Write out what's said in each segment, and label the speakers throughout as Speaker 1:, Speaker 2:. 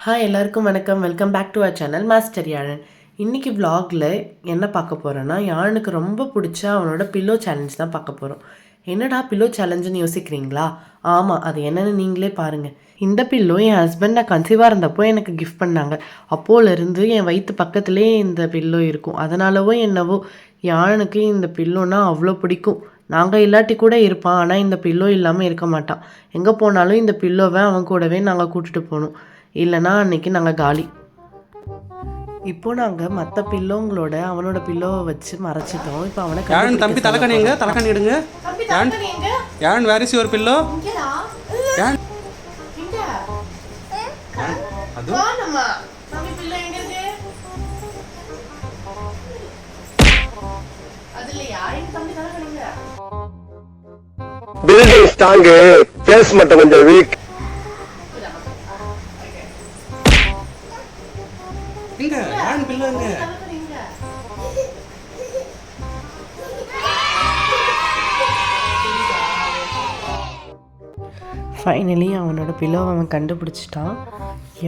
Speaker 1: Hi எல்லாருக்கும் வணக்கம். Welcome back to our channel master Yazhan. இன்றைக்கி vlogல என்ன பார்க்க போகிறோன்னா, யாழனுக்கு ரொம்ப பிடிச்ச அவனோட பில்லோ சேலஞ்ச் தான் பார்க்க போகிறோம். என்னடா பில்லோ சேலஞ்சுன்னு யோசிக்கிறீங்களா? ஆமாம், அது என்னென்னு நீங்களே பாருங்கள். இந்த பில்லோ என் ஹஸ்பண்ட் நான் கன்சீவாக இருந்தப்போ எனக்கு கிஃப்ட் பண்ணாங்க. அப்போலேருந்து என் வயிற்று பக்கத்துலேயே இந்த பில்லோ இருக்கும். அதனாலவோ என்னவோ யாழனுக்கு இந்த பில்லோனா அவ்வளோ பிடிக்கும். நாங்கள் இல்லாட்டி கூட இருப்பான், ஆனால் இந்த பில்லோ இல்லாமல் இருக்க மாட்டான். எங்கே போனாலும் இந்த பில்லோவை அவன் கூடவே நாங்கள் கூட்டிகிட்டு போகணும். இல்லைனா அன்றைக்கி நாங்கள் காலி. இப்போது நாங்கள் மற்ற பில்லோங்களோட அவனோட பில்லோவை வச்சு மறைச்சிட்டோம். இப்போ அவனை
Speaker 2: யாழன் தம்பி தலைக்காணி எங்க? தலைக்காணி எடுங்க. Yazhan where is your pillow? Yazhan அது
Speaker 3: பில்டிங் ஸ்ட்ராங், பேஸ் மட்டும் கொஞ்சம் வீக்.
Speaker 2: எங்க யாழன் பில்லோ எங்க?
Speaker 1: ஃபைனலி அவனோட பில்லோவை அவன் கண்டுபிடிச்சிட்டான்.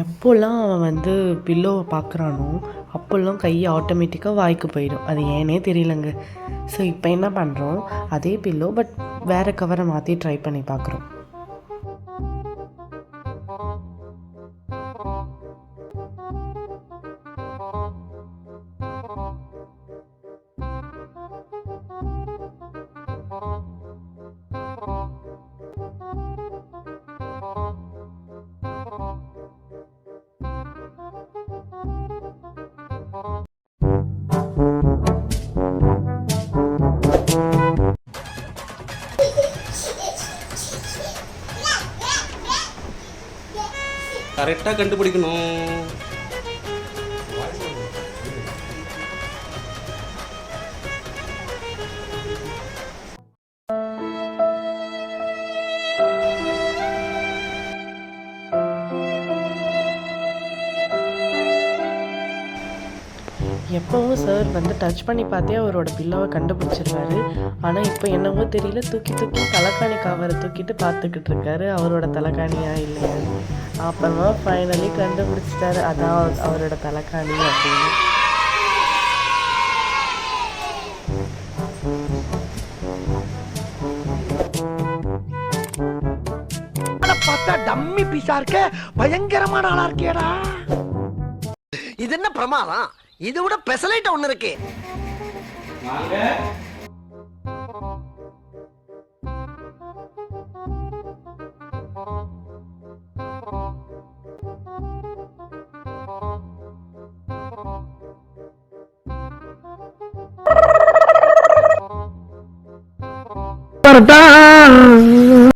Speaker 1: எப்போல்லாம் அவன் பில்லோவை பார்க்குறானோ அப்போல்லாம் கை ஆட்டோமேட்டிக்காக வாய்க்கு போயிடும். அது ஏனே தெரியலங்க. ஸோ இப்போ என்ன பண்ணுறோம், அதே பில்லோ பட் வேறு கவரை மாற்றி ட்ரை பண்ணி பார்க்குறோம்.
Speaker 2: கரெக்டாக கண்டுபிடிக்கணும்.
Speaker 1: எப்போவும் சார் டச் பண்ணி பார்த்தே அவரோட பில்லோவை கண்டுபிடிச்சிருவாரு. ஆனால் இப்போ என்னவோ தெரியல, தூக்கி தலைக்காணி கவரை தூக்கிட்டு பார்த்துக்கிட்டு இருக்காரு அவரோட தலைக்காணியா இல்லையா. அப்புறமா ஃபைனலி கண்டுபிடிச்சிட்டாரு, அதான் அவரோட தலைக்காணி அப்படின்னு.
Speaker 3: டம்மி பீஸா இருக்க, பயங்கரமான ஆளா இருக்கேடா. இது என்ன பிரமாதம்? இதை விட பெசலைட் ஒண்ணு இருக்கு. வாங்க